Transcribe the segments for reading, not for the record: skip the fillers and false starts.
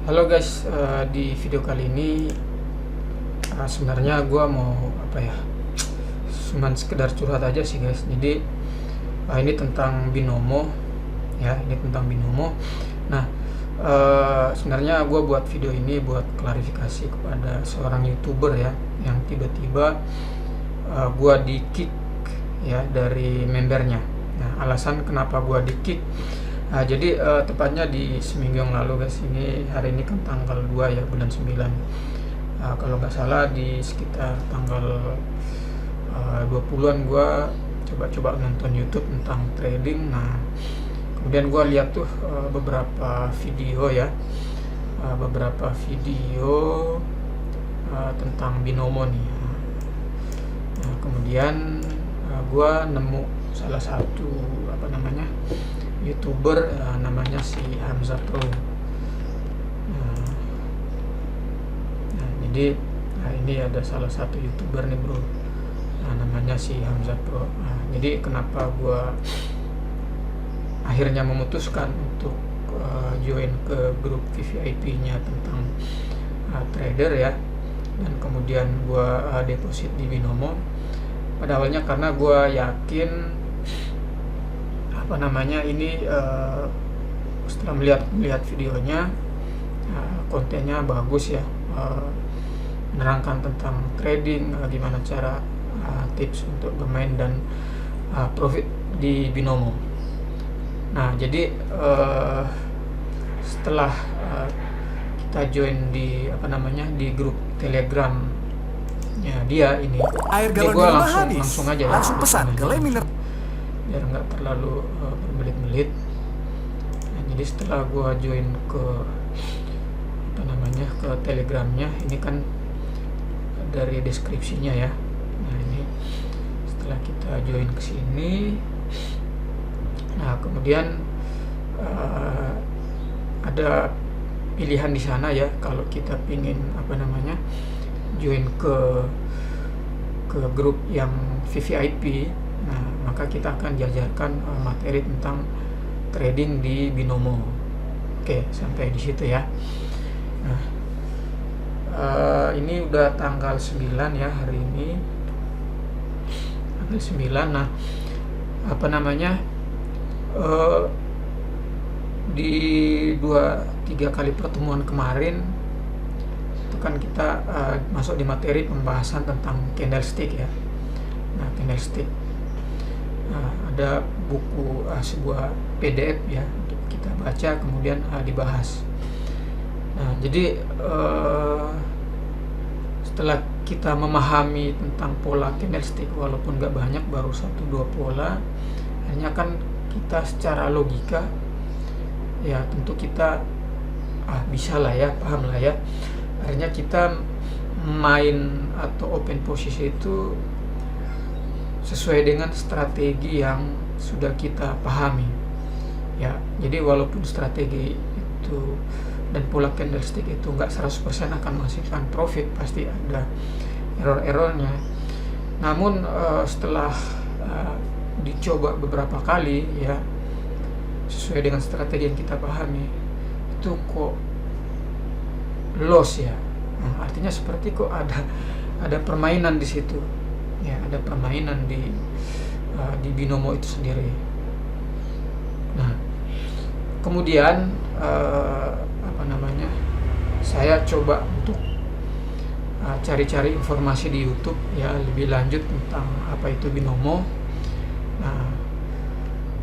Halo guys, di video kali ini sebenarnya gue mau cuman sekedar curhat aja sih guys. Jadi ini tentang binomo ya, ini tentang binomo. Nah, sebenarnya gue buat video ini buat klarifikasi kepada seorang youtuber ya, yang tiba-tiba gue di kick ya dari membernya. Nah, alasan kenapa gue di kick, jadi tepatnya di seminggu yang lalu guys, ini hari ini kan tanggal 2 ya, bulan 9. Kalau nggak salah di sekitar tanggal 20-an gue coba-coba nonton YouTube tentang trading. Nah, kemudian gue lihat tuh beberapa video ya, tentang binomo nih. Nah, kemudian gue nemu salah satu YouTuber, namanya si Hamzah Pro. Jadi ini ada salah satu YouTuber nih bro, namanya si Hamzah Pro. Jadi kenapa gue akhirnya memutuskan untuk join ke grup VVIP-nya tentang trader ya, dan kemudian gue deposit di binomo. Pada awalnya karena gue yakin ini setelah melihat videonya, kontennya bagus ya, menerangkan tentang trading, gimana cara tips untuk bermain dan profit di binomo. Nah, jadi setelah kita join di di grup Telegram ya dia ini, Air jadi galon gue di rumah habis. langsung aja Langsung pesan ke Leminer. biar nggak terlalu berbelit-belit. Nah, jadi setelah gue join ke ke Telegramnya, ini kan dari deskripsinya ya. Nah, ini setelah kita join ke sini, nah kemudian ada pilihan di sana ya, kalau kita pingin join ke grup yang VVIP. Nah, maka kita akan diajarkan materi tentang trading di binomo. Oke, sampai di situ ya. Nah, ini udah tanggal 9 ya, hari ini tanggal 9. Nah, di 2-3 kali pertemuan kemarin itu kan kita masuk di materi pembahasan tentang candlestick ya. Nah, candlestick, ada buku, sebuah PDF ya, untuk kita baca kemudian dibahas. Nah, jadi setelah kita memahami tentang pola candlestick, walaupun nggak banyak, baru 1-2 pola, hanya kan kita secara logika ya, tentu kita bisa lah ya, paham lah ya. Akhirnya kita main atau open posisi itu sesuai dengan strategi yang sudah kita pahami ya. Jadi walaupun strategi itu dan pola candlestick itu nggak 100% akan menghasilkan profit, pasti ada error-errornya. Namun setelah dicoba beberapa kali ya, sesuai dengan strategi yang kita pahami, itu kok loss ya. Nah, artinya seperti kok ada permainan di situ ya, ada permainan di binomo itu sendiri. Nah, kemudian saya coba untuk cari-cari informasi di YouTube ya, lebih lanjut tentang apa itu binomo. Nah,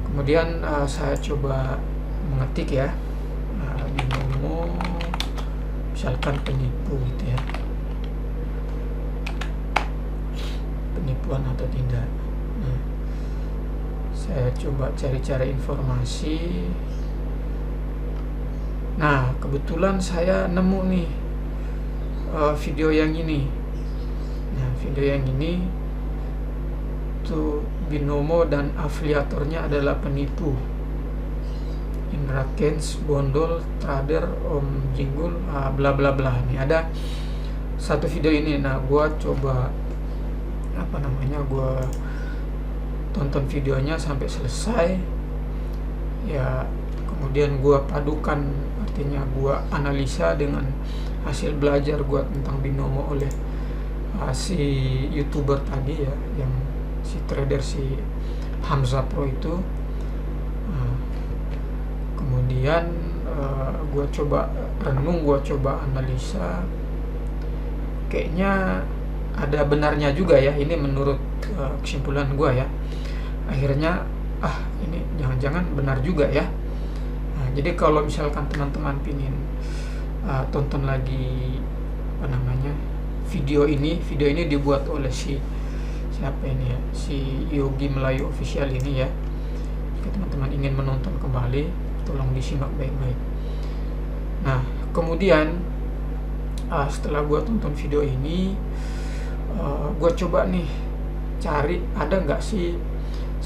kemudian saya coba mengetik ya, binomo misalkan penipu gitu ya, penipuan atau tidak. Nah, saya coba cari-cari informasi. Nah, kebetulan saya nemu nih video yang ini. Nah, video yang ini tuh binomo dan afiliatornya adalah penipu. Indra Kens, Bondol, Trader, Om Jinggul, bla bla bla. Nih ada satu video ini. Nah, gua coba gua tonton videonya sampai selesai ya. kemudian gue padukan, artinya gue analisa dengan hasil belajar gue tentang binomo oleh si YouTuber tadi ya, yang si trader si Hamzah Pro itu. Kemudian gue coba renung, gue coba analisa, kayaknya ada benarnya juga ya ini menurut kesimpulan gue ya. Akhirnya ini jangan-jangan benar juga ya. Jadi kalau misalkan teman-teman pingin tonton lagi video ini dibuat oleh siapa ini ya, si Yogi Melayu Official ini ya. Jika teman-teman ingin menonton kembali, tolong disimak baik-baik. Nah, kemudian setelah gue tonton video ini, gue coba nih cari ada nggak si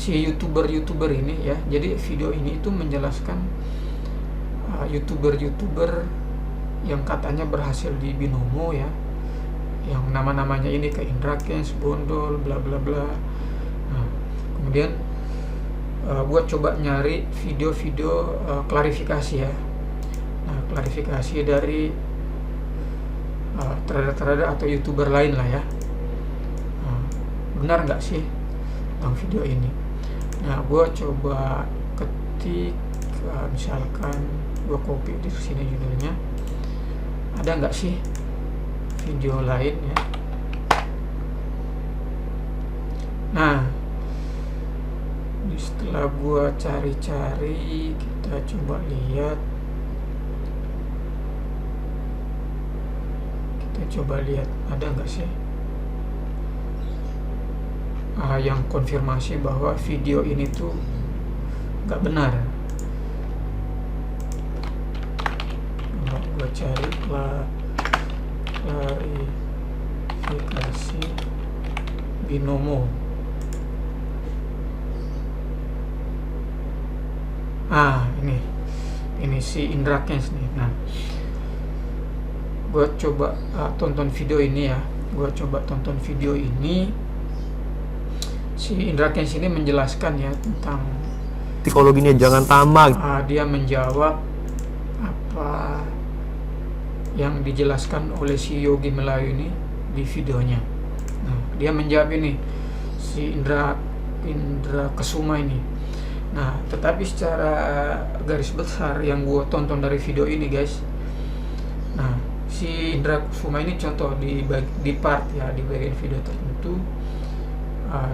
youtuber ini ya. Jadi video ini itu menjelaskan youtuber yang katanya berhasil di binomo ya, yang nama-namanya ini kayak Indra Kens, Bondol, bla bla bla. Nah, kemudian gue coba nyari video-video klarifikasi ya. Nah, klarifikasi dari trader-trader atau youtuber lain lah ya. Benar nggak sih tentang video ini? Nah, gue coba ketik, misalkan gue copy di sini judulnya, ada nggak sih video lain ya. Nah, setelah gue cari-cari, kita coba lihat, ada nggak sih yang konfirmasi bahwa video ini tuh nggak benar. Gue cari klarifikasi binomo. Ini si Indra Kens nih. Nah, gue coba tonton video ini ya. Si Indra Kens ini menjelaskan ya tentang psikologinya, jangan tamak. Dia menjawab apa yang dijelaskan oleh si Yogi Melayu ini di videonya. Nah, dia menjawab ini si Indra Kesuma ini. Nah, tetapi secara garis besar yang gue tonton dari video ini guys, nah si Indra Kesuma ini contoh di part ya, di bagian video tertentu,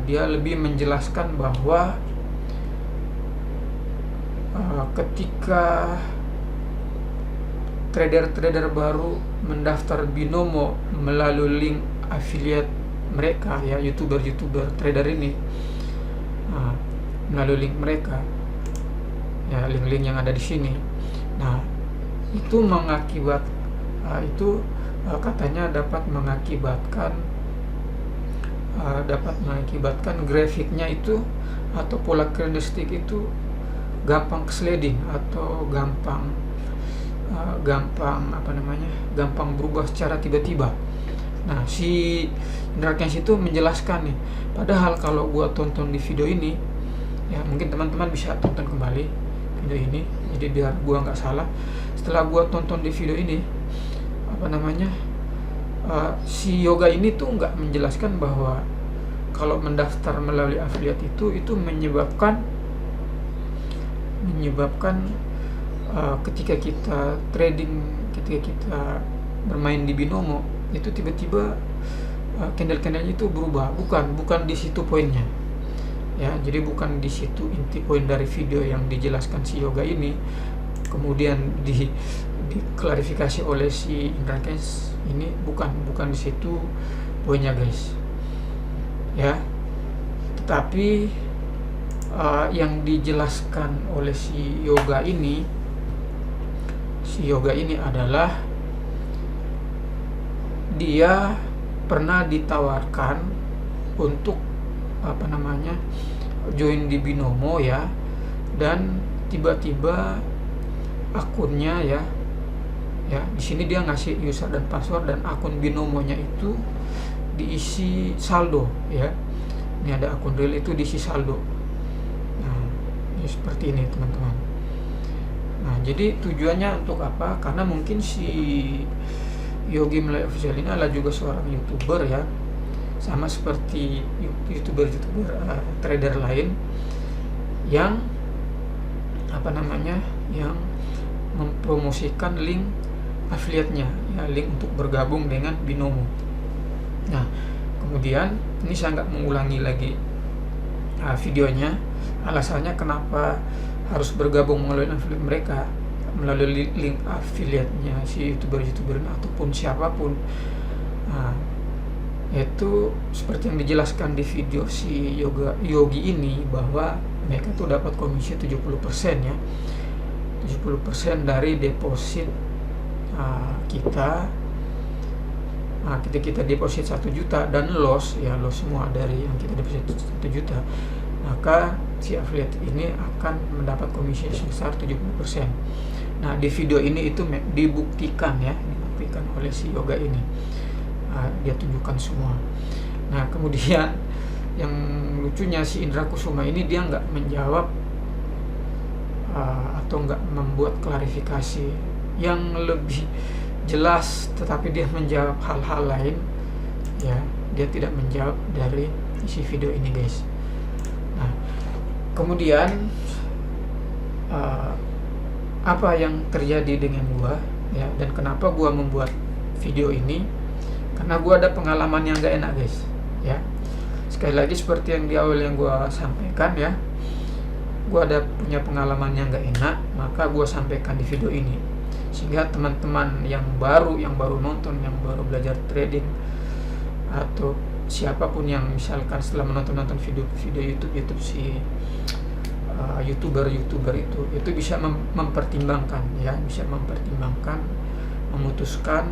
dia lebih menjelaskan bahwa ketika trader-trader baru mendaftar binomo melalui link affiliate mereka ya, youtuber trader ini, melalui link mereka ya, link-link yang ada di sini. Nah, itu katanya dapat mengakibatkan grafiknya itu atau pola candlestick itu gampang sliding atau gampang berubah secara tiba-tiba. Nah, si Indra Kens itu menjelaskan nih, padahal kalau gua tonton di video ini ya, mungkin teman-teman bisa tonton kembali video ini jadi biar gua nggak salah. Setelah gua tonton di video ini, si Yoga ini tuh nggak menjelaskan bahwa kalau mendaftar melalui affiliate itu menyebabkan ketika kita trading, ketika kita bermain di binomo itu tiba-tiba candle-candlenya itu berubah. Bukan di situ poinnya ya. Jadi bukan di situ inti poin dari video yang dijelaskan si Yoga ini, kemudian diklarifikasi oleh si Indra Kens ini. Bukan di situ poinnya guys ya. Tetapi yang dijelaskan oleh si Yoga ini adalah dia pernah ditawarkan untuk join di binomo ya, dan tiba-tiba akunnya ya di sini dia ngasih user dan password, dan akun binomonya itu diisi saldo ya. Ini ada akun real itu diisi saldo. Nah, ini seperti ini teman-teman. Nah, jadi tujuannya untuk apa? Karena mungkin si Yogi Melay Official ini adalah juga seorang YouTuber ya, sama seperti YouTuber trader lain yang apa namanya, yang mempromosikan link affiliate-nya ya, link untuk bergabung dengan Binomo. Nah, kemudian ini saya nggak mengulangi lagi videonya, alasannya kenapa harus bergabung melalui affiliate mereka, melalui link affiliate-nya si YouTuber ataupun siapapun. Nah, yaitu seperti yang dijelaskan di video si Yogi ini, bahwa mereka tuh dapat komisi 70% ya, 70% dari deposit kita. Kita deposit 1 juta dan loss semua dari yang kita deposit 1 juta, maka si affiliate ini akan mendapat komisi sebesar 70%. Nah, di video ini itu dibuktikan oleh si Yoga ini. Dia tunjukkan semua. Nah, kemudian yang lucunya si Indra Kusuma ini dia nggak menjawab atau nggak membuat klarifikasi yang lebih jelas, tetapi dia menjawab hal-hal lain ya. Dia tidak menjawab dari isi video ini, guys. Nah, kemudian apa yang terjadi dengan gua ya, dan kenapa gua membuat video ini, karena gua ada pengalaman yang gak enak, guys ya. Sekali lagi seperti yang di awal yang gua sampaikan ya, gua ada punya pengalaman yang gak enak, maka gua sampaikan di video ini, sehingga teman-teman yang baru nonton, yang baru belajar trading, atau siapapun yang misalkan setelah menonton video YouTube si YouTuber itu bisa mempertimbangkan ya, memutuskan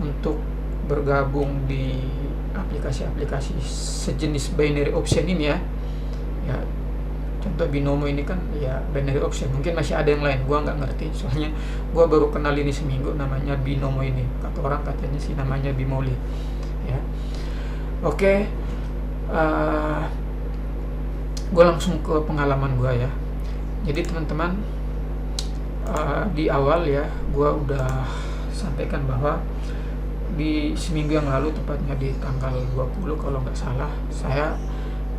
untuk bergabung di aplikasi-aplikasi sejenis binary option ini ya. Contoh Binomo ini kan ya binary option, mungkin masih ada yang lain, gua nggak ngerti, soalnya gua baru kenal ini seminggu, namanya Binomo ini, kata orang katanya sih namanya Bimoli ya. Oke, gue langsung ke pengalaman gue ya. Jadi teman-teman, di awal ya gue udah sampaikan bahwa di seminggu yang lalu, tepatnya di tanggal 20 kalau nggak salah, saya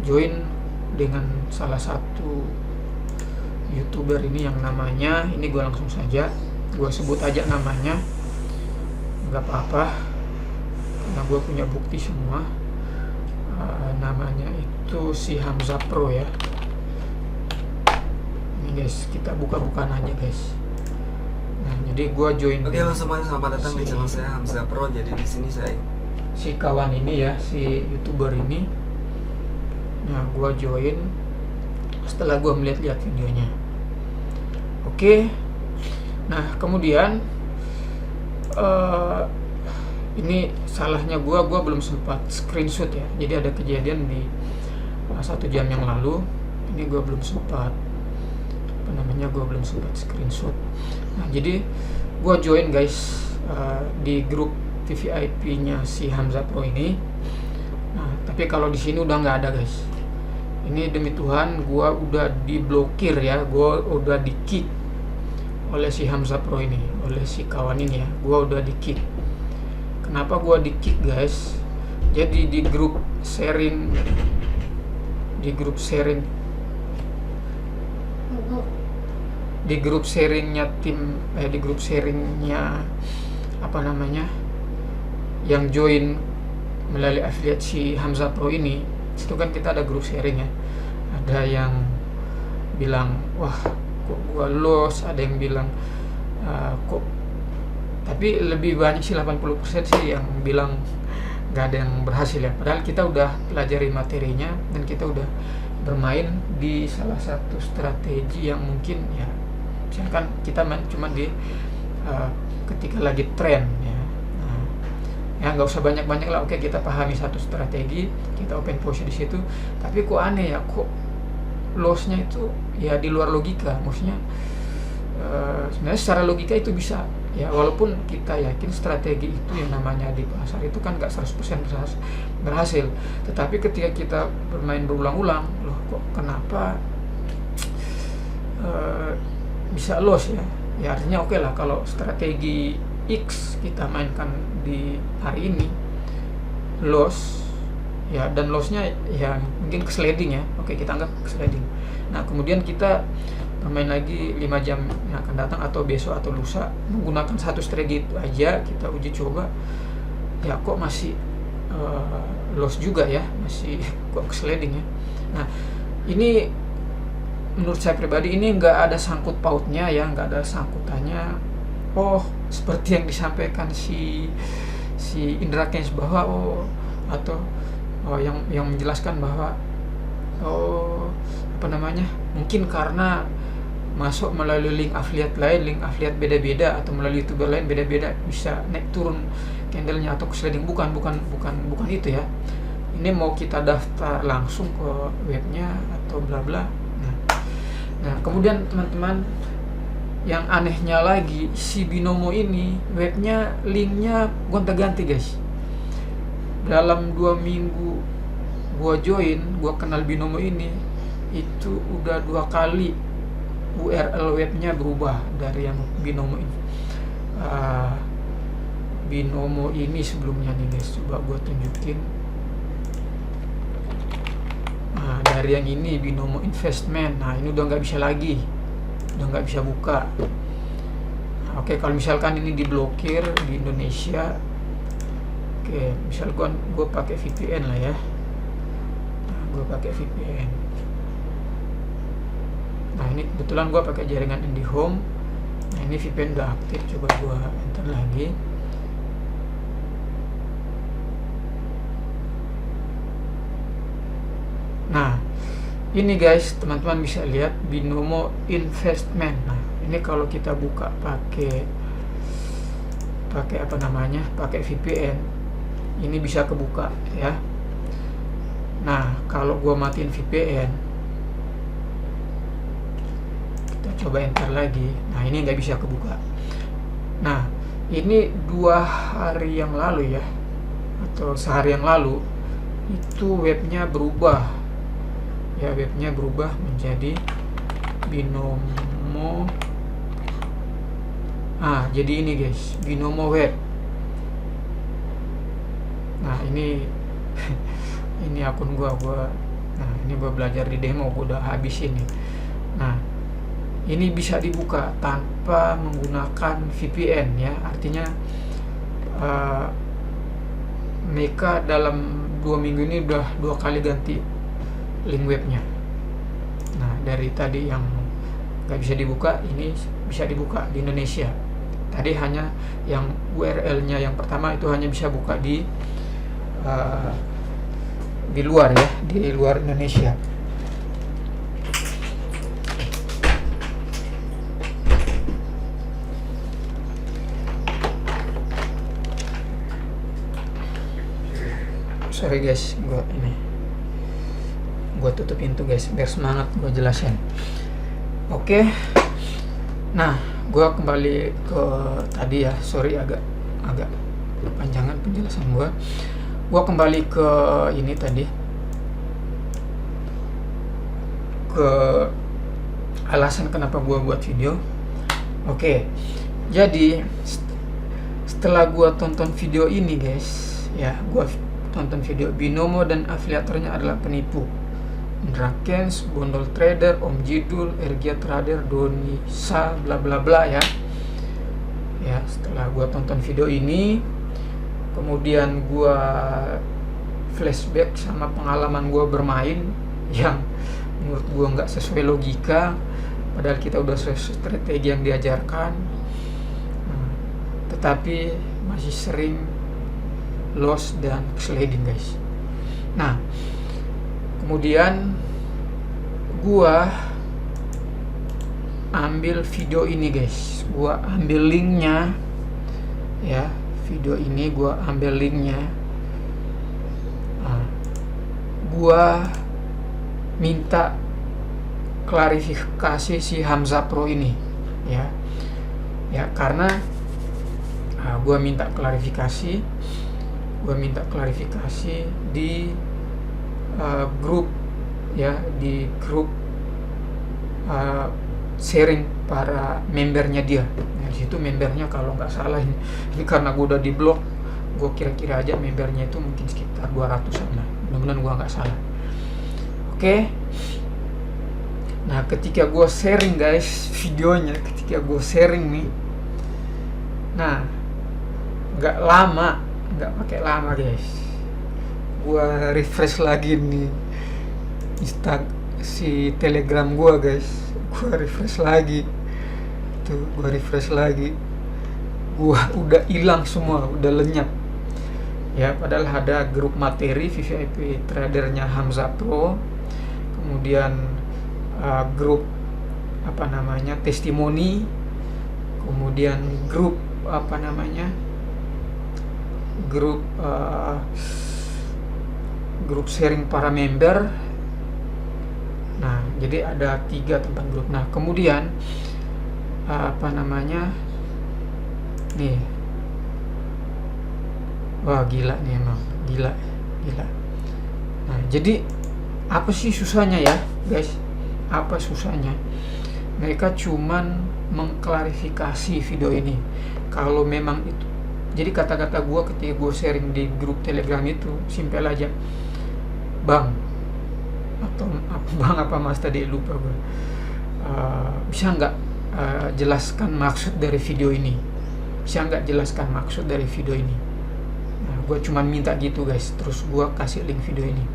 join dengan salah satu YouTuber ini yang namanya, ini gue langsung saja gue sebut aja namanya, nggak apa-apa karena gue punya bukti semua. Namanya itu si Hamzah Pro ya. Ini guys, kita buka-bukaan aja guys. Nah, jadi gua join. Oke, halo semuanya, selamat datang di channel saya Hamzah Pro. Jadi di sini saya si kawan ini ya, si YouTuber ini. Nah, gua join setelah gua melihat-lihat videonya. Oke. Nah, kemudian ini salahnya gua belum sempat screenshot ya. Jadi ada kejadian di 1 jam yang lalu. Ini gua belum sempat screenshot. Nah, jadi gua join guys di grup VVIP-nya si Hamzah Pro ini. Nah, tapi kalau di sini udah nggak ada guys. Ini demi Tuhan gua udah diblokir ya, gua udah di-kick oleh si Hamzah Pro ini, oleh si kawan ini ya. Gua udah di-kick. Kenapa gua di-kick guys? Jadi di grup sharingnya apa namanya, yang join melalui affiliate si Hamzah Pro ini, itu kan kita ada grup sharing ya. Ada yang bilang wah kok gua loss, ada yang bilang kok, tapi lebih banyak sih 80% sih yang bilang nggak ada yang berhasil ya. Padahal kita udah pelajari materinya dan kita udah bermain di salah satu strategi yang mungkin ya, misalkan kita main cuma di ketika lagi tren ya. Nah, ya nggak usah banyak-banyak lah. Oke, kita pahami satu strategi, kita open position di situ. Tapi kok aneh ya, kok lossnya itu ya di luar logika. Maksudnya sebenarnya secara logika itu bisa ya, walaupun kita yakin strategi itu yang namanya di pasar itu kan nggak 100% berhasil, tetapi ketika kita bermain berulang-ulang, loh kok kenapa bisa loss ya. Ya artinya oke lah kalau strategi X kita mainkan di hari ini loss ya, dan lossnya ya mungkin ke sliding ya. Oke, kita anggap ke sliding. Nah kemudian kita bermain lagi 5 jam yang akan datang atau besok atau lusa menggunakan satu strategi itu aja, kita uji coba ya kok masih loss juga ya, masih kok ke sliding ya. Nah ini menurut saya pribadi ini nggak ada sangkut pautnya ya, nggak ada sangkutannya. Oh seperti yang disampaikan si Indra Kens bahwa yang menjelaskan bahwa mungkin karena masuk melalui link affiliate lain, link affiliate beda-beda, atau melalui youtuber lain beda-beda bisa naik turun candlenya atau ke sliding. Bukan itu ya. Ini mau kita daftar langsung ke webnya atau bla bla. Nah kemudian teman-teman, yang anehnya lagi, si Binomo ini webnya, linknya gonta-ganti guys. Dalam 2 minggu gua join, gua kenal Binomo ini, itu udah 2 kali URL webnya berubah dari yang Binomo ini. Binomo ini sebelumnya nih guys, coba gua tunjukin. Nah, dari yang ini Binomo Investment, nah ini udah nggak bisa lagi, udah nggak bisa buka. Nah, oke, kalau misalkan ini diblokir di Indonesia, oke, misal gue pakai VPN lah ya. Nah, gue pakai VPN. Nah ini kebetulan gue pakai jaringan IndiHome. Nah ini VPN udah aktif, coba gue enter lagi. Nah ini guys, teman-teman bisa lihat Binomo Investment. Nah ini kalau kita buka pakai pakai VPN, ini bisa kebuka ya. Nah kalau gua matiin VPN, kita coba enter lagi. Nah ini nggak bisa kebuka. Nah ini 2 hari yang lalu ya, atau sehari yang lalu, itu webnya berubah ya, webnya berubah menjadi Binomo. Jadi ini guys, Binomo web. Nah ini ini akun gua. Nah ini gua belajar di demo, gua udah habis ini. Nah ini bisa dibuka tanpa menggunakan VPN ya, artinya mereka dalam 2 minggu ini udah 2 kali ganti link webnya. Nah dari tadi yang nggak bisa dibuka, ini bisa dibuka di Indonesia. Tadi hanya yang URL-nya yang pertama itu hanya bisa buka di luar ya, di luar Indonesia. Sorry guys, gua tutup pintu guys biar semangat gua jelasin. Oke. Nah gua kembali ke tadi ya, sorry agak kepanjangan penjelasan gua kembali ke ini tadi, ke alasan kenapa gua buat video. Oke, jadi setelah gua tonton video ini guys ya, gua tonton video Binomo dan afiliatornya adalah penipu. Indra Kens, Bondol Trader, Om Jidul, Ergia Trader, Doni Sa, bla bla bla ya. Ya, setelah gua tonton video ini, kemudian gua flashback sama pengalaman gua bermain yang menurut gua nggak sesuai logika, padahal kita udah sesuai strategi yang diajarkan, tetapi masih sering loss dan sliding guys. Nah kemudian gua ambil video ini guys, gua ambil linknya ya, video ini gua ambil linknya. Gua minta klarifikasi si Hamzah Pro ini ya karena gua minta klarifikasi di grup ya, di grup sharing para membernya dia. Nah, di situ membernya kalau nggak salah ini karena gue udah di blok, gue kira-kira aja membernya itu mungkin sekitar 200-an lah. Mudah-mudahan gue nggak salah. Oke. Nah, ketika gue sharing guys videonya, ketika gue sharing nih, nah nggak pakai lama guys, gue refresh lagi nih si Telegram gue guys, gue refresh lagi tuh, gue udah hilang semua, udah lenyap ya. Padahal ada grup materi VVIP tradernya Hamzah Pro, kemudian grup testimoni, kemudian grup grup sharing para member. Nah, jadi ada 3 tentang grup. Nah, kemudian nih, wah gila nih, emang gila. Nah, jadi apa sih susahnya ya guys? Apa susahnya? Mereka cuman mengklarifikasi video ini. Kalau memang itu, jadi kata-kata gue ketika gue sharing di grup Telegram itu simpel aja, bang, atau bang apa mas tadi lupa gue, bisa nggak jelaskan maksud dari video ini? Nah, gue cuma minta gitu guys, terus gue kasih link video ini.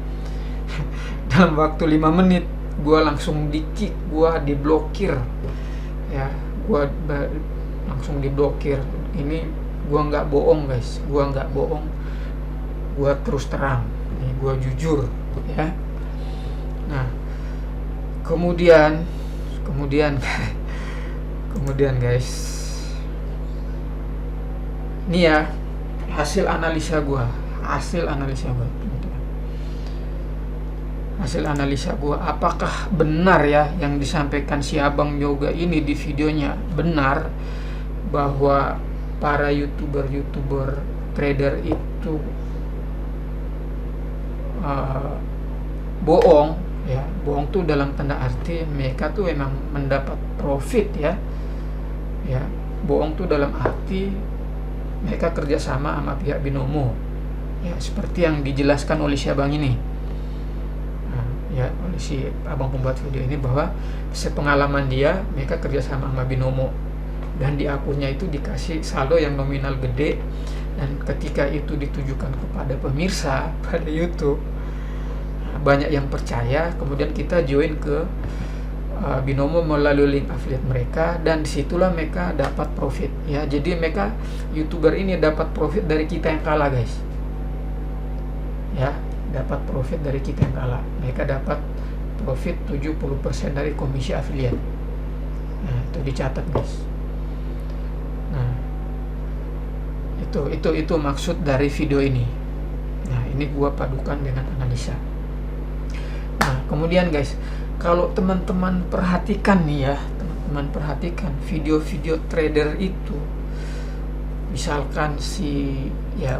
Dalam waktu 5 menit gue langsung di-kick, gue diblokir ya, gue langsung diblokir. Ini gue nggak bohong guys, gue terus terang, ini gue jujur ya. Nah, kemudian guys, ini ya hasil analisa gue. Apakah benar ya yang disampaikan si Abang Yoga ini di videonya, benar bahwa para youtuber trader itu bohong ya? Bohong tuh dalam tanda arti mereka tuh emang mendapat profit ya. Bohong tuh dalam arti mereka kerjasama sama pihak binomo ya, seperti yang dijelaskan oleh si Abang ini. Ya, oleh si Abang pembuat video ini, bahwa sepengalaman dia mereka kerjasama sama binomo, dan di akunnya itu dikasih saldo yang nominal gede, dan ketika itu ditujukan kepada pemirsa pada YouTube, banyak yang percaya. Kemudian kita join ke binomo melalui link affiliate mereka, dan disitulah mereka dapat profit ya. Jadi mereka YouTuber ini dapat profit dari kita yang kalah guys ya, dapat profit dari kita yang kalah. Mereka dapat profit 70% dari komisi affiliate. Nah, itu dicatat guys. Nah, itu maksud dari video ini. Nah, ini gua padukan dengan analisa. Nah, kemudian guys, kalau teman-teman perhatikan nih ya, perhatikan video-video trader itu, misalkan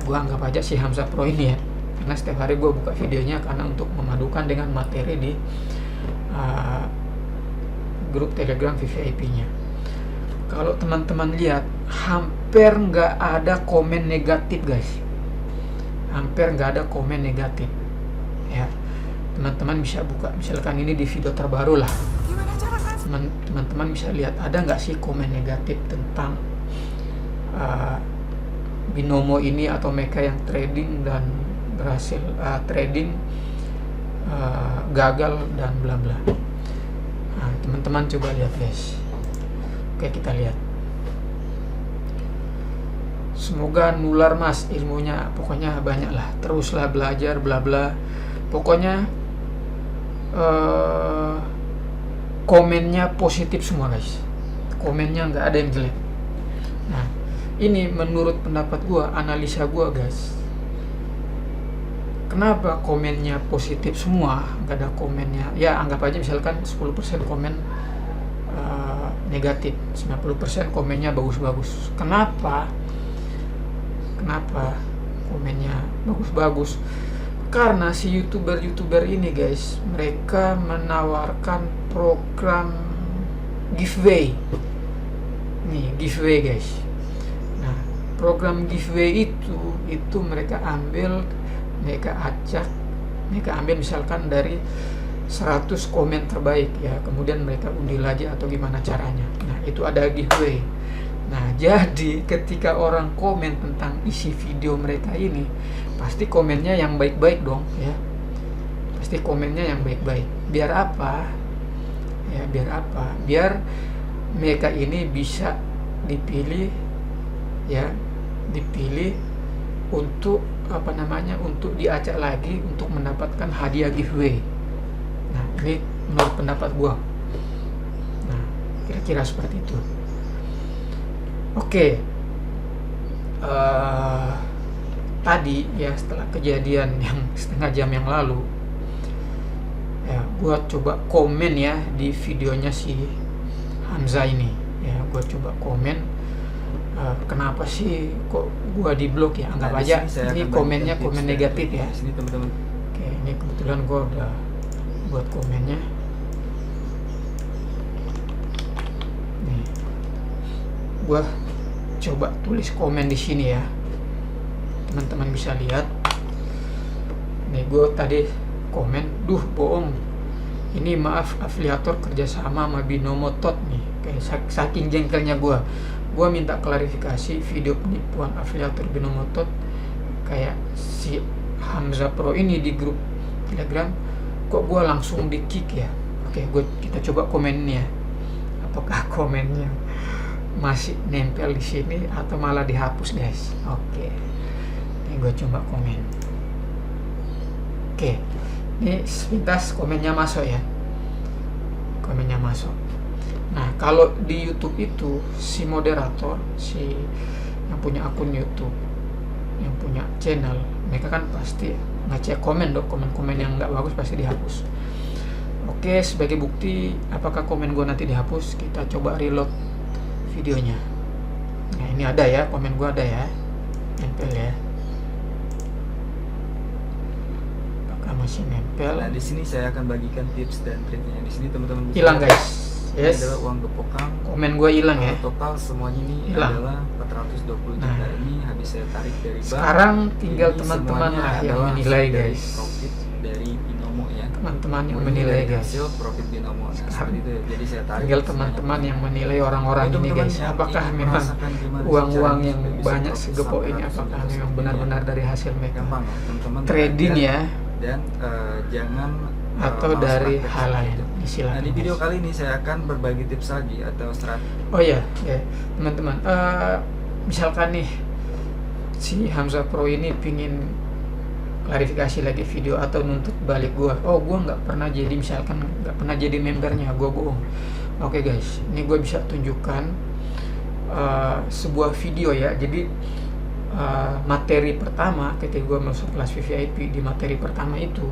gua anggap aja si Hamzah Pro ini ya, karena setiap hari gue buka videonya karena untuk memadukan dengan materi di grup Telegram VVIP-nya. Kalau teman-teman lihat, hampir nggak ada komen negatif guys, ya. Teman-teman bisa buka, misalkan ini di video terbaru lah, teman-teman bisa lihat ada nggak sih komen negatif tentang binomo ini atau mereka yang trading dan berhasil gagal dan bla bla. Nah, teman-teman coba lihat guys. Oke, kita lihat. Semoga nular mas ilmunya, pokoknya banyak lah, teruslah belajar bla bla. Pokoknya komennya positif semua guys, komennya nggak ada yang jelek. Nah, ini menurut pendapat gua, analisa gua guys, kenapa komennya positif semua, nggak ada komennya ya, anggap aja misalkan 10% komen negatif, 90% komennya bagus-bagus. Kenapa komennya bagus-bagus? Karena si youtuber ini guys, mereka menawarkan program giveaway. Nih, giveaway guys. Nah, program giveaway itu mereka ambil misalkan dari 100 komen terbaik ya, kemudian mereka undi lagi atau gimana caranya. Nah, itu ada giveaway. Nah, jadi ketika orang komen tentang isi video mereka ini, pasti komennya yang baik-baik dong ya. Pasti komennya yang baik-baik. Biar apa? Ya, biar apa? Biar mereka ini bisa dipilih ya, dipilih untuk untuk diacak lagi untuk mendapatkan hadiah giveaway. Nah, ini menurut pendapat gua. Nah, kira-kira seperti itu. Oke. Tadi ya, setelah kejadian yang setengah jam yang lalu ya, gua coba komen ya di videonya si Hamzah ini ya. Gua coba komen, kenapa sih kok gua diblok ya. Anggap Nah, aja di sini saya ini akan komennya bagikan komen tips negatif dan ya. trik. Di sini teman-teman. Oke, ini kebetulan gua udah buat komennya. Nih, gua coba tulis komen di sini ya, teman-teman bisa lihat. Nih, gua tadi komen, duh bohong, ini maaf afiliator kerjasama sama Binomo Tot nih. Kayak saking jengkelnya gua minta klarifikasi video penipuan afiliator Binomo Tot kayak si Hamzah Pro ini di grup Telegram, kok gua langsung di kick ya. Oke, kita coba komennya, apakah komennya masih nempel di sini atau malah dihapus guys. Oke, ini gue coba komen. Oke, ini sepintas komennya masuk ya, komennya masuk. Nah, kalau di YouTube itu si moderator, si yang punya akun YouTube, yang punya channel, mereka kan pasti ngecek komen dong, komen-komen yang nggak bagus pasti dihapus. Oke, sebagai bukti apakah komen gue nanti dihapus, kita coba reload videonya. Nah, ini ada ya, komen gue ada ya, nempel ya. Apakah masih nempel? Nah, di sini saya akan bagikan tips dan triknya. Di sini teman-teman bisa Hilang lihat, guys. ini Yes. adalah uang gepokang. Komen gue hilang ya. Total semuanya ini Hilang. adalah 420 juta. Nah, ini habis saya tarik dari bank. Sekarang tinggal Ini teman-teman semuanya lah yang adalah menilai hasil dari guys. Profit dari Binomo ya. Teman-teman yang Ini menilai dari guys. hasil profit Binomo. Nah, Sekarang seperti itu ya. Jadi saya tarik. Tinggal teman-teman yang menilai orang-orang ini Teman-teman guys. yang Apakah ingin memang merasakan gimana sih uang-uang caranya yang supaya bisa banyak profit segepok sampai ini, ratusan apakah juta memang rupiah? benar-benar dari hasil mereka Gampang ya, teman-teman. trading Dan- ya, dan jangan atau malas dari praktek hal lain? gitu. Silakan. Nah, di video guys. kali ini saya akan berbagi tips lagi atau strategi. Oh ya, teman-teman, misalkan nih si Hamzah Pro ini pingin klarifikasi lagi video atau nuntut balik gua. Oh, gua nggak pernah jadi, misalkan nggak pernah jadi membernya, gua bohong. Oke guys, ini gua bisa tunjukkan sebuah video ya. Jadi materi pertama ketika gua masuk kelas VIP, di materi pertama itu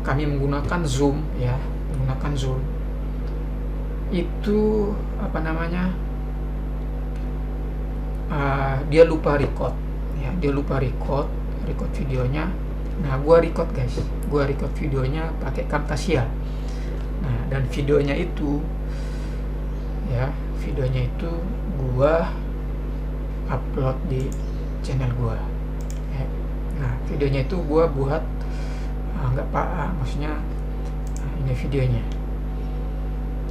kami menggunakan Zoom ya, menggunakan Zoom. Itu dia lupa record ya, dia lupa record videonya. Nah, gua record guys, gua record videonya pakai Camtasia. Nah, dan videonya itu gua upload di channel gua ya. Nah, videonya itu gua buat maksudnya ini videonya.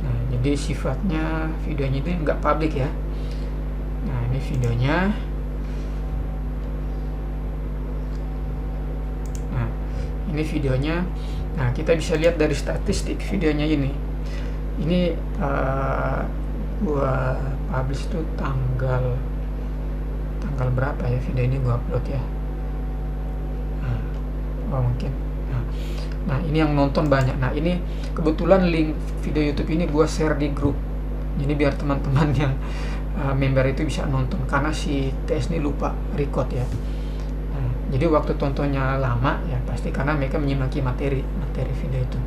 Nah, jadi sifatnya videonya itu nggak publik ya. Nah, ini videonya. Nah, ini videonya. Nah, kita bisa lihat dari statistik videonya ini. Ini gua publish itu tanggal berapa ya video ini gua upload ya. Mungkin. Nah, ini yang nonton banyak. Nah, ini kebetulan link video YouTube ini gua share di grup. Jadi biar teman-teman yang member itu bisa nonton, karena si TS ini lupa record ya. Nah, jadi waktu tontonnya lama ya pasti karena mereka menyimak materi video itu.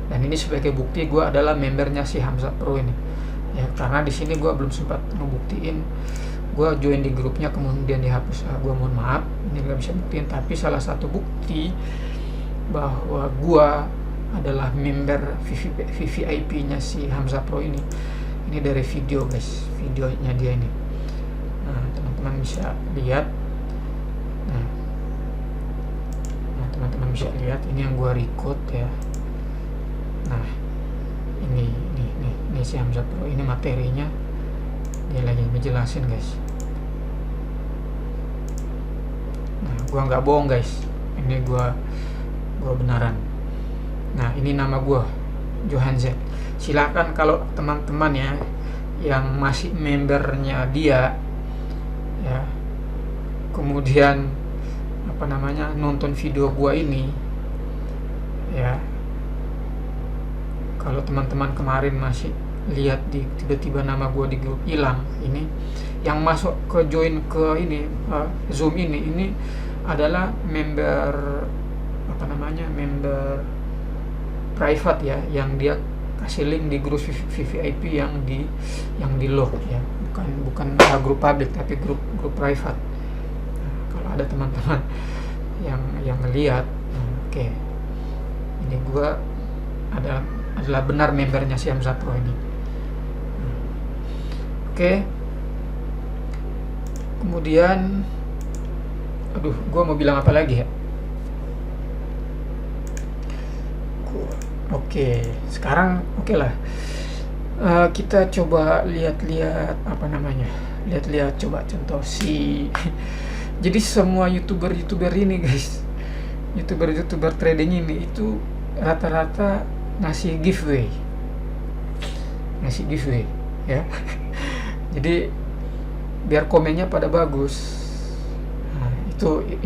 Dan ini sebagai bukti gue adalah membernya si Hamzah Pro ini ya, karena di sini gue belum sempat ngebuktiin. Gue join di grupnya kemudian dihapus. Gue mohon maaf, ini nggak bisa buktiin. Tapi salah satu bukti bahwa gue adalah member VVIP-nya si Hamzah Pro ini. Ini dari video guys, videonya dia ini. Nah, teman-teman bisa lihat. Nah, teman-teman bisa lihat ini yang gua record ya. Nah, ini si Hamzah Pro, ini materinya. Dia lagi ngejelasin guys. Nah, gua nggak bohong guys. Ini gua benaran. Nah, ini nama gua, Johan Z. Silakan kalau teman-teman ya yang masih membernya dia ya, kemudian nonton video gua ini ya, kalau teman-teman kemarin masih lihat di tiba-tiba nama gua di grup hilang, ini yang masuk ke join ke ini Zoom ini adalah member member private ya, yang dia kasih link di grup VVIP yang di lock ya, bukan grup public tapi grup private. Nah, kalau ada teman-teman yang ngelihat, oke. Ini gua adalah benar membernya si Hamzah Pro ini. Oke. Kemudian gua mau bilang apa lagi ya? Oke, sekarang oke lah. Kita coba lihat-lihat lihat-lihat coba contoh jadi semua youtuber ini guys, youtuber trading ini itu rata-rata ngasih giveaway ya. Jadi biar komennya pada bagus. Nah,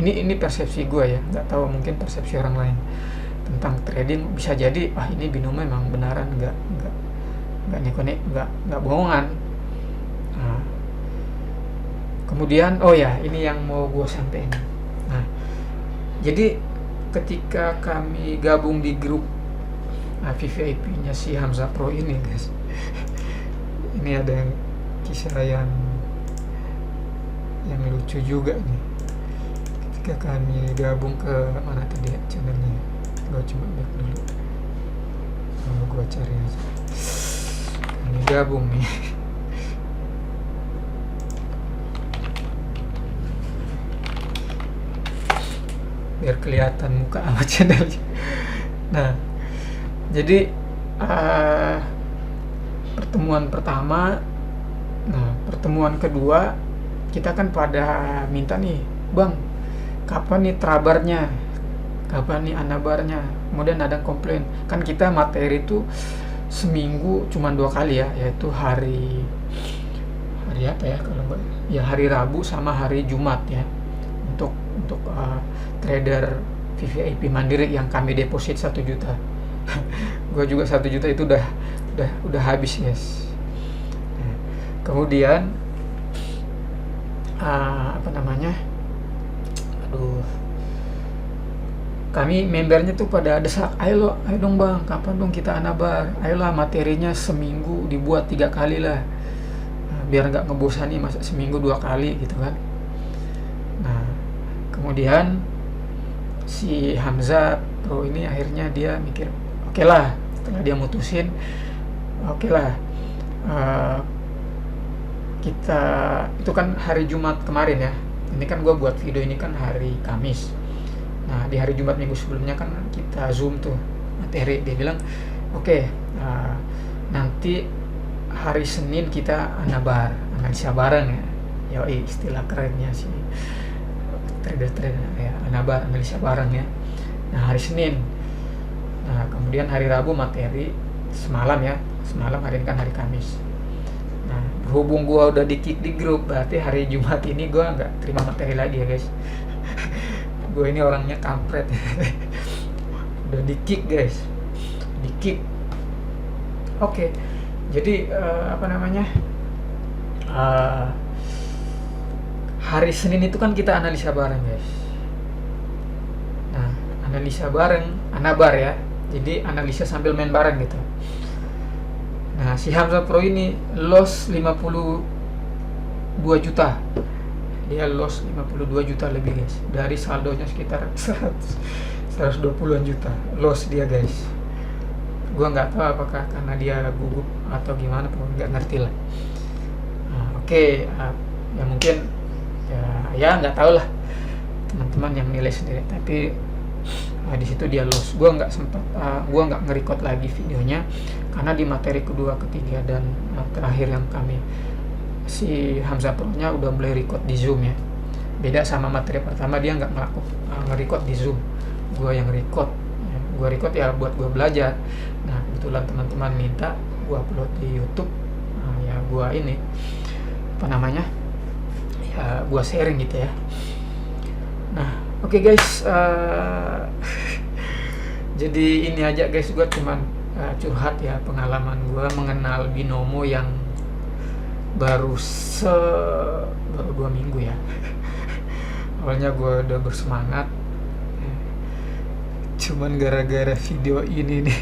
ini persepsi gue ya, nggak tahu mungkin persepsi orang lain tentang trading. Bisa jadi ini binomo memang benaran, nggak neko-neko, nggak bohongan. Nah, kemudian ini yang mau gue sampaikan. Nah, jadi ketika kami gabung di grup VVIP-nya si Hamzah Pro ini guys, ini ada yang kisah yang lucu juga nih. Ketika kami gabung ke mana tadi ya channelnya, gue coba back dulu. Gue cari aja. Kami gabung nih. Biar kelihatan muka sama channelnya. Nah, jadi pertemuan pertama, pertemuan kedua kita kan pada minta nih, Bang, kapan nih trabarnya, kapan nih anabarnya. Kemudian ada komplain, kan kita materi itu seminggu cuma 2 kali ya, yaitu hari apa ya, kalau hari Rabu sama hari Jumat ya, untuk trader VVIP mandiri yang kami deposit 1 juta. Gue juga 1 juta itu udah habis guys. Kemudian kami membernya tuh pada desak, ayo dong Bang, kapan dong kita anabar, ayolah materinya seminggu dibuat 3 kali lah, biar nggak ngebosani masa seminggu 2 kali gitu kan. Nah, kemudian si Hamzah Pro ini akhirnya dia mikir, oke lah, setelah dia mutusin, oke lah, kita itu kan hari Jumat kemarin ya, ini kan gue buat video ini kan hari Kamis. Nah, di hari Jumat minggu sebelumnya kan kita zoom tuh materi. Dia bilang, oke, nanti hari Senin kita analisa bareng ya. Yoi, istilah kerennya sih trader ya, analisa bareng ya. Nah, hari Senin. Nah, kemudian hari Rabu materi semalam ya. Semalam, hari ini kan hari Kamis. Nah, berhubung gua udah di-kick di grup, berarti hari Jumat ini gua nggak terima materi lagi ya guys. Gue ini orangnya kampret. Udah di-kick guys, di-kick. Oke. Jadi hari Senin itu kan kita analisa bareng guys. Nah, analisa bareng, anabar ya. Jadi analisa sambil main bareng gitu. Nah, si Hamzah Pro ini loss 52 juta. Dia loss 52 juta lebih guys. Dari saldonya sekitar 120-an juta loss dia guys. Gua nggak tahu apakah karena dia gugup atau gimana, pokoknya nggak ngerti lah. Nah, oke, ya mungkin ya nggak tahu lah, teman-teman yang nilai sendiri. Tapi di situ dia lost. Gua nggak nge-record lagi videonya karena di materi kedua, ketiga, dan terakhir yang kami si Hamzah Pro-nya udah mulai record di Zoom ya. Beda sama materi pertama, dia nggak nge-record di Zoom. Gua yang record. Ya, gua record ya buat gua belajar. Nah, kebetulan teman-teman minta gua upload di YouTube. Nah, ya gua ini apa namanya? Ya gua sharing gitu ya. Nah, oke guys, jadi ini aja guys, gua cuman curhat ya pengalaman gua mengenal Binomo yang baru 2 minggu ya. Awalnya gue udah bersemangat, cuman gara-gara video ini nih.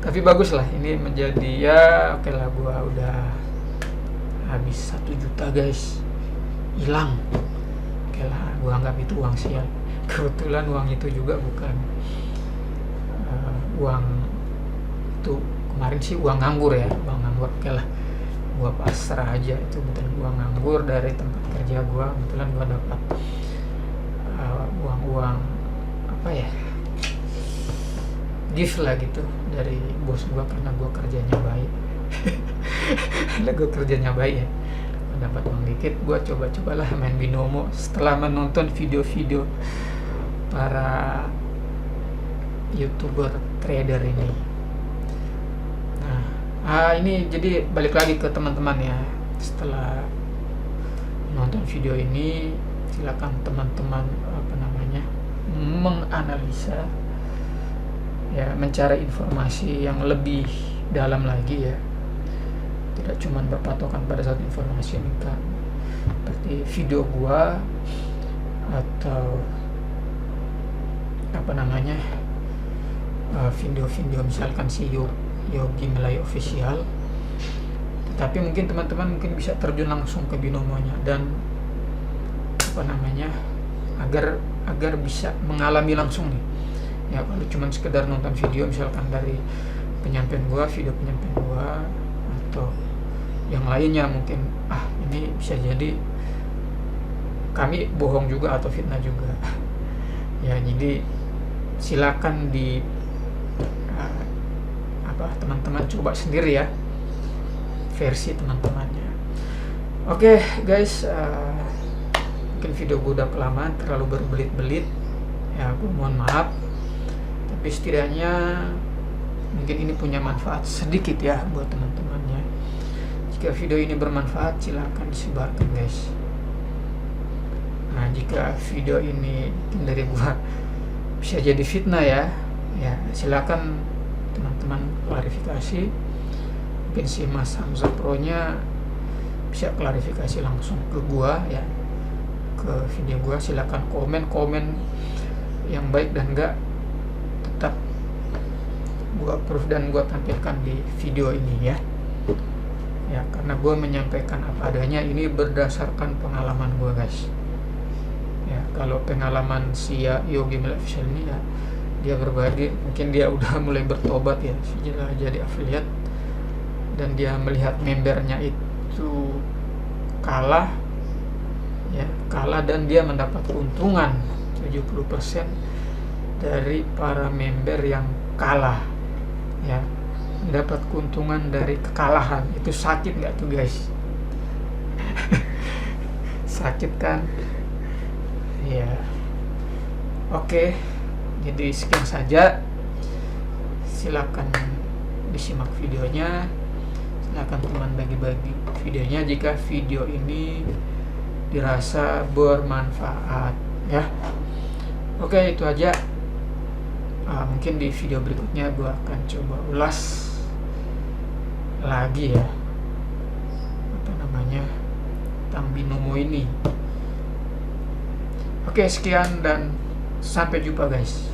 Tapi bagus lah, ini menjadi ya oke lah, gue udah habis 1 juta guys, hilang. Oke lah, gue anggap itu uang sial. Kebetulan uang itu juga bukan uang itu kemarin sih uang nganggur ya, uang nganggur. Oke lah, gua pasrah aja, itu betul gua nganggur dari tempat kerja gua. Kebetulan gua dapat uang apa ya, gift lah gitu dari bos gua karena gua kerjanya baik. Karena gua kerjanya baik ya, gua dapat uang dikit. Gua coba-cobalah main Binomo setelah menonton video-video para YouTuber trader ini. Ini jadi balik lagi ke teman-teman ya. Setelah nonton video ini, silakan teman-teman menganalisa ya, mencari informasi yang lebih dalam lagi ya. Tidak cuma berpatokan pada satu informasi ini kan. Seperti video gua atau video-video misalkan si Yogi Melay Official. Tapi mungkin teman-teman mungkin bisa terjun langsung ke Binomonya dan agar bisa mengalami langsung nih. Ya kalau cuma sekedar nonton video misalkan dari video penyampaian gua atau yang lainnya, mungkin ini bisa jadi kami bohong juga atau fitnah juga. Ya jadi silakan teman-teman coba sendiri ya, versi teman-temannya. Oke guys, mungkin video gue udah kelamaan, terlalu berbelit-belit ya, gue mohon maaf. Tapi setidaknya mungkin ini punya manfaat sedikit ya buat teman-temannya. Jika video ini bermanfaat, silakan disebarkan guys. Nah, jika video ini dari gue bisa jadi fitnah ya silakan teman-teman klarifikasi. Mungkin si Mas Hamzah Pro-nya bisa klarifikasi langsung ke gua ya, ke video gua. Silakan komen yang baik dan enggak, tetap gua approve dan gua tampilkan di video ini ya. Ya, karena gua menyampaikan apa adanya, ini berdasarkan pengalaman gua guys. Ya, kalau pengalaman si Yogi Melay Official ini ya, dia berbagi, mungkin dia udah mulai bertobat ya, jadi affiliate, dan dia melihat membernya itu kalah dan dia mendapat keuntungan 70% dari para member yang kalah ya, mendapat keuntungan dari kekalahan. Itu sakit nggak tuh guys? Sakit kan ya. Oke, jadi sekian saja. Silakan disimak videonya, silakan teman bagi-bagi videonya jika video ini dirasa bermanfaat ya. Oke, itu aja. Mungkin di video berikutnya gue akan coba ulas lagi ya tentang Binomo ini. Oke, sekian dan sampai jumpa guys.